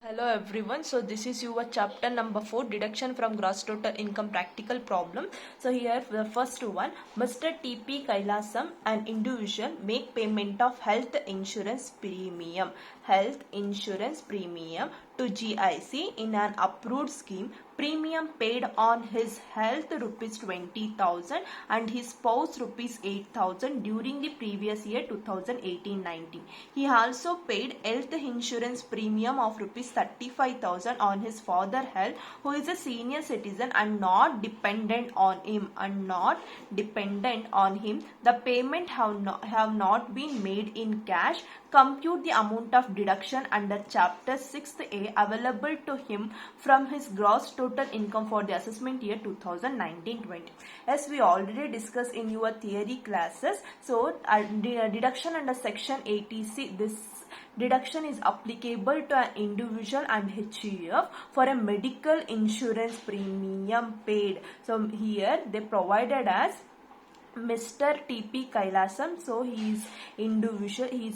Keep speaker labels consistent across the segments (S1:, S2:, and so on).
S1: Hello everyone. So this is your chapter number 4, deduction from gross total income practical problem. So here the first one, Mr. TP Kailasam, an individual, make payment of health insurance premium to GIC in an approved scheme. Premium paid on his health rupees 20,000 and his spouse rupees 8,000 during the previous year 2018-19. He also paid health insurance premium of rupees 35,000 on his father health, who is a senior citizen and not dependent on him. The payment have not been made in cash. Compute the amount of deduction under chapter 6A available to him from his gross total income for the assessment year 2019-20. As we already discussed in your theory classes, so deduction under section 80C, this deduction is applicable to an individual and HUF for a medical insurance premium paid. So here they provided as Mr. TP Kailasam, so he is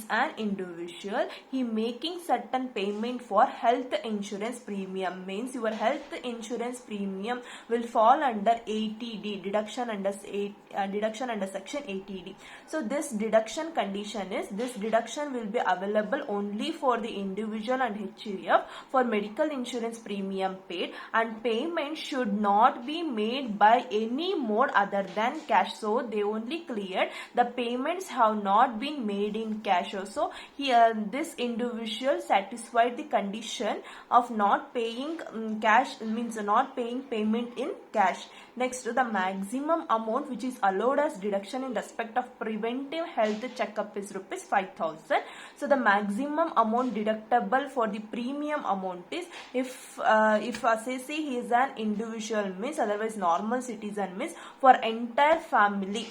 S1: an individual. He making certain payment for health insurance premium, means your health insurance premium will fall under ATD, deduction under section ATD. So this deduction condition is, this deduction will be available only for the individual and HUF for medical insurance premium paid, and payment should not be made by any mode other than cash. So they only cleared the payments have not been made in cash. So here this individual satisfied the condition of not paying cash, means not paying payment in cash. Next, the maximum amount which is allowed as deduction in respect of preventive health checkup is rupees 5,000. So the maximum amount deductible for the premium amount is, if assessee he is an individual, means otherwise normal citizen, means for entire family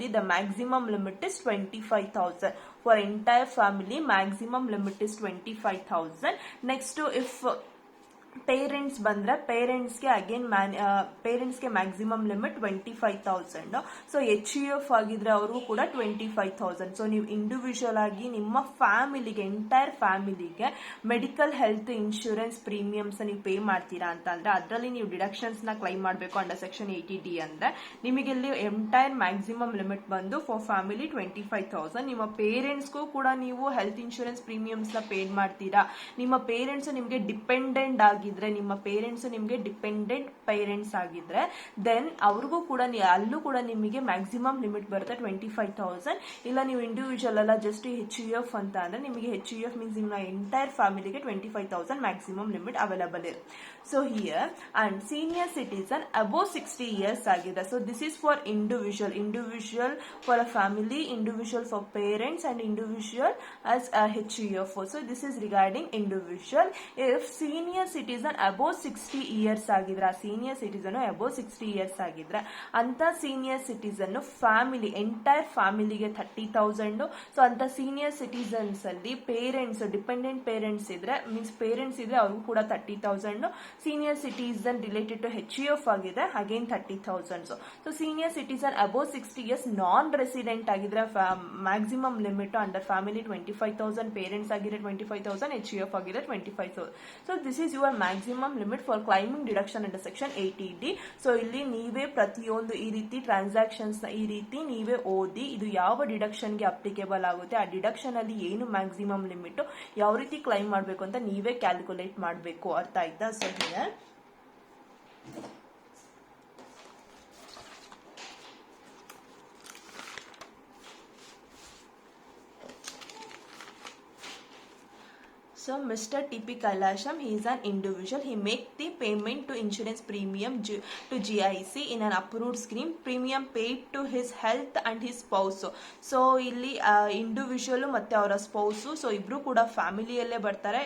S1: the maximum limit is 25,000. For entire family maximum limit is 25,000. Next to if parents ಬಂದರೆ ಪೇರೆಂಟ್ಸ್ಗೆ again ಪೇರೆಂಟ್ಸ್ಗೆ maximum limit 25,000. So HUF ಆಗಿದ್ರೆ ಅವ್ರಿಗೂ ಕೂಡ 25,000. So ನೀವು individual ಆಗಿ ನಿಮ್ಮ ಫ್ಯಾಮಿಲಿಗೆ, ಎಂಟೈರ್ ಫ್ಯಾಮಿಲಿಗೆ ಮೆಡಿಕಲ್ ಹೆಲ್ತ್ ಇನ್ಶೂರೆನ್ಸ್ ಪ್ರೀಮಿಯಮ್ಸ್ ನೀವು ಪೇ ಮಾಡ್ತೀರಾ ಅಂತ ಅಂದ್ರೆ ಅದರಲ್ಲಿ ನೀವು ಡಿಡಕ್ಷನ್ಸ್ನ ಕ್ಲೈಮ್ ಮಾಡಬೇಕು ಅಂಡರ್ ಸೆಕ್ಷನ್ 80D ಅಂದ್ರೆ ನಿಮಗೆ ಇಲ್ಲಿ ಎಂಟೈರ್ ಮ್ಯಾಕ್ಸಿಮಮ್ ಲಿಮಿಟ್ ಬಂದು ಫಾರ್ ಫ್ಯಾಮಿಲಿ 25,000. ನಿಮ್ಮ ಪೇರೆಂಟ್ಸ್ಗೂ ಕೂಡ ನೀವು ಹೆಲ್ತ್ ಇನ್ಶೂರೆನ್ಸ್ ಪ್ರೀಮಿಯಮ್ಸ್ನ ಪೇ ಮಾಡ್ತೀರಾ. ನಿಮ್ಮ ಪೇರೆಂಟ್ಸ್ ನಿಮಗೆ ಡಿಪೆಂಡೆಂಟ್ ಆಗಿ, ನಿಮ್ಮ ಪೇರೆಂಟ್ಸ್ ನಿಮಗೆ ಡಿಪೆಂಡೆಂಟ್ ಪೇರೆಂಟ್ಸ್ ಆಗಿದ್ರೆ ದೆನ್ ಅವ್ರಿಗೂ ಕೂಡ ಅಲ್ಲೂ ಕೂಡ ನಿಮಗೆ ಮ್ಯಾಕ್ಸಿಮಮ್ ಲಿಮಿಟ್ ಬರುತ್ತೆ 25,000. ಇಲ್ಲ ನೀವು ಇಂಡಿವಿಜುವಲ್ ಅಲ್ಲ ಜಸ್ಟ್ HUF ಅಂತ ಅಂದ್ರೆ ನಿಮಗೆ HUF ಮೀನ್ಸ್ ನಿಮ್ಮ ಎಂಟೈರ್ ಫ್ಯಾಮಿಲಿಗೆ 25,000 ಮ್ಯಾಕ್ಸಿಮಮ್ ಲಿಮಿಟ್ ಅವೈಲಬಲ್ ಇದೆ. So here and senior citizen above 60 years ಆಗಿದೆ. So this is for individual for a family, individual for parents and individual as HUF. So this is regarding individual. If senior citizen above 60 years ಆಗಿದ್ರೆ, senior citizen above 60 years ಆಗಿದ್ರೆ ಅಂತ senior citizen family, entire ಫ್ಯಾಮಿಲಿಗೆ 30,000. So ಅಂತ senior citizens ಅಲ್ಲಿ parents, dependent parents ಇದ್ರೆ, means parents ಇದ್ರೆ ಅವ್ರಿಗೂ ಕೂಡ 30,000. Senior citizen related to HUF ಆಗಿದೆ again 30,000. So senior citizen above 60 years non resident ಆಗಿದ್ರೆ maximum limit under family 25,000, parents ಆಗಿದ್ರೆ 25,000, HUF ಆಗಿದೆ 25,000. So this is your maximum limit for claiming deduction under section 80D. So ಇಲ್ಲಿ ನೀವೇ ಪ್ರತಿಯೊಂದು ಈ ರೀತಿ transactions ಈ ರೀತಿ ನೀವೇ ಓದಿ ಇದು ಯಾವ ಡಿಡಕ್ಷನ್ಗೆ ಅಪ್ಲಿಕೇಬಲ್ ಆಗುತ್ತೆ, ಆ ಡಿಡಕ್ಷನ್ ಅಲ್ಲಿ ಏನು ಮ್ಯಾಕ್ಸಿಮಮ್ ಲಿಮಿಟ್, ಯಾವ ರೀತಿ ಕ್ಲೈಮ್ ಮಾಡಬೇಕು ಅಂತ ನೀವೇ ಕ್ಯಾಲ್ಕುಲೇಟ್ ಮಾಡಬೇಕು. ಅರ್ಥ ಆಯ್ತಾ? So here So Mr. TP Kailasam, he is an individual. He make the payment to insurance premium to GIC in an approved scheme. Premium paid to his health and his spouse. So ಇಲ್ಲಿ individual ಮತ್ತೆ ಅವರ spouse, so ಇಬ್ರು ಕೂಡ ಫ್ಯಾಮಿಲಿಯಲ್ಲೇ ಬರ್ತಾರೆ.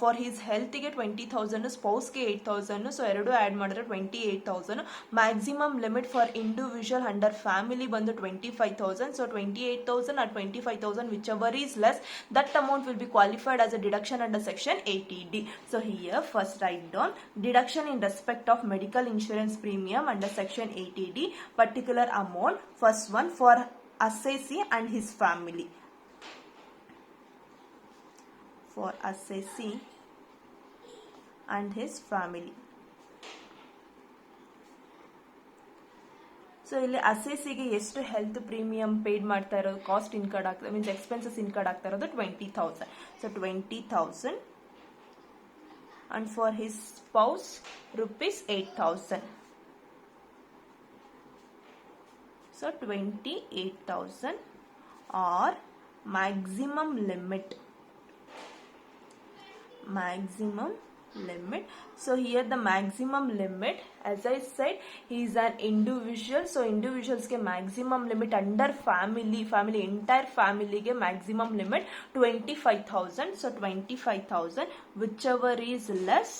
S1: For his ಹೆಲ್ತ್ಗೆ 20,000, ಸ್ಪೌಸ್ಗೆ 8,000. So ಎರಡು ಆ್ಯಡ್ ಮಾಡಿದ್ರೆ 28,000. Maximum limit for individual under family ಬಂದು 25,000. So 28,000 or 25,000 whichever is less, that amount will be qualified as a deduction under section 80D. So here first write down deduction in respect of medical insurance premium under section 80D, particular amount. First one for assessee and his family. For assessee and his family. So ಇಲ್ಲಿ ಅಸೆಸಿಗೆ ಎಷ್ಟು health premium paid ಮಾಡ್ತಾ ಇರೋದು, cost incurred ಆಗ್ತದೆ, means expenses incurred ಆಗ್ತಾ ಇರೋದು 20,000. So 20,000 and for his spouse rupees 8,000. So 28,000 or maximum limit. So here the maximum limit, as I said, he is an individual. So individuals ke maximum limit under family entire family ke maximum limit 25,000. So 25,000, whichever is less.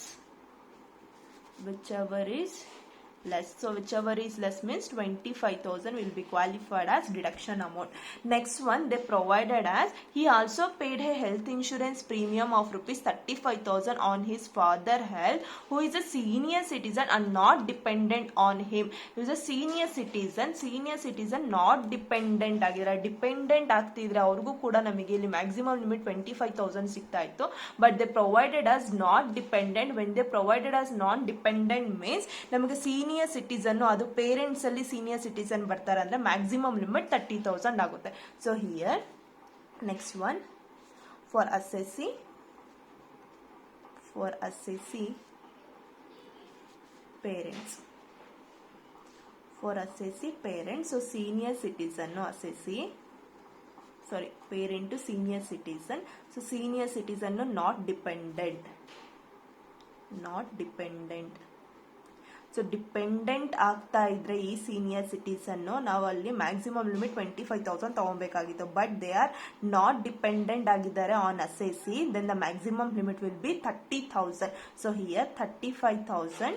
S1: So whichever is less means 25,000 will be qualified as deduction amount. Next one, they provided as he also paid a health insurance premium of rupees 35,000 on his father health, who is a senior citizen and not dependent on him. He is a senior citizen not dependent ಆಗಿರ. Dependent ಆಗ್ತಿದ್ರೆ ಅವ್ರಿಗೂ ಕೂಡ ನಮಗೆ ಇಲ್ಲಿ maximum limit 25,000 ಸಿಗ್ತಾ ಇತ್ತು. But they provided as not dependent. When they provided as not dependent means ನಮಗೆ senior citizen, ಅದು ಪೇರೆಂಟ್ಸ್ ಅಲ್ಲಿ ಸೀನಿಯರ್ ಸಿಟಿಸನ್ ಬರ್ತಾರೆ ಅಂದ್ರೆ ಮ್ಯಾಕ್ಸಿಮಮ್ ಲಿಮಿಟ್ 30,000 ಆಗುತ್ತೆ. So here next one for assessee parents. So senior citizen parent to senior citizen. So senior citizen not dependent. So dependent ಆಗ್ತಾ ಇದ್ರೆ ಈ senior citizen ನಾವು ಅಲ್ಲಿ ಮ್ಯಾಕ್ಸಿಮಮ್ ಲಿಮಿಟ್ 25,000 ತಗೊಬೇಕಾಗಿತ್ತು. But they are not dependent ಆಗಿದ್ದಾರೆ on assessee, then the maximum limit will be 30,000. So here 35,000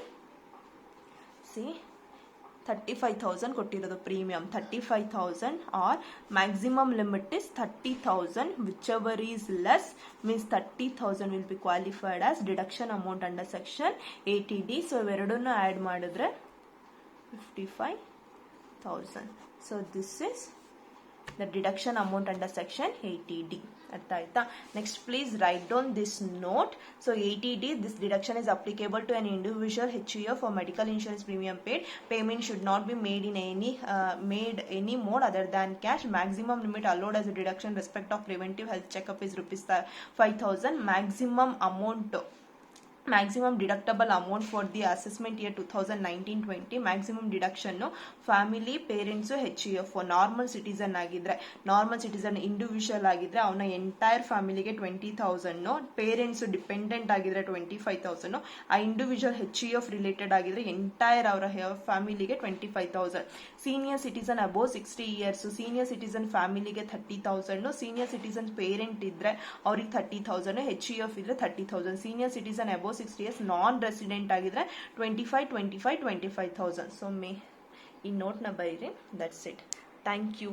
S1: 35,000 ಕೊಟ್ಟಿರೋದು premium 35,000 or maximum limit is 30,000, whichever is less means 30,000 will be qualified as deduction amount under section 80D. So ಇವೆರಡನ್ನು add ಮಾಡಿದ್ರೆ 55,000. So this is the deduction amount under section 80D. ಅರ್ಥ ಆಯ್ತಾ? Next please write down this note. So 80D, this deduction is applicable to an individual HUF for medical insurance premium paid. Payment should not be made in any mode other than cash. Maximum limit allowed as a deduction respect of preventive health checkup is rupees 5,000. Maximum deductible amount for the assessment year 2019-20. maximum deduction family parents HUF normal citizen ಆಗಿದ್ರೆ, normal citizen individual ಆಗಿದ್ರೆ ಅವನ entire ಫ್ಯಾಮಿಲಿಗೆ 20,000, parents dependent ಆಗಿದ್ರೆ 25,000, ಆ individual HUF related ಆಗಿದ್ರೆ entire ಅವರ ಫ್ಯಾಮಿಲಿಗೆ 25,000. Senior citizen above 60 years, senior citizen ಫ್ಯಾಮಿಲಿಗೆ 30,000, ಸೀನಿಯರ್ ಸಿಟಿಸನ್ ಪೇರೆಂಟ್ ಇದ್ರೆ ಅವ್ರಿಗೆ 30,000, HUF ಇದ್ರೆ 30,000. Senior citizen above 60 years non resident ಆಗಿದ್ರೆ 25,000. ಸೊ ಈ ನೋಟ್ನ ಬರೀರಿ. That's it. Thank you.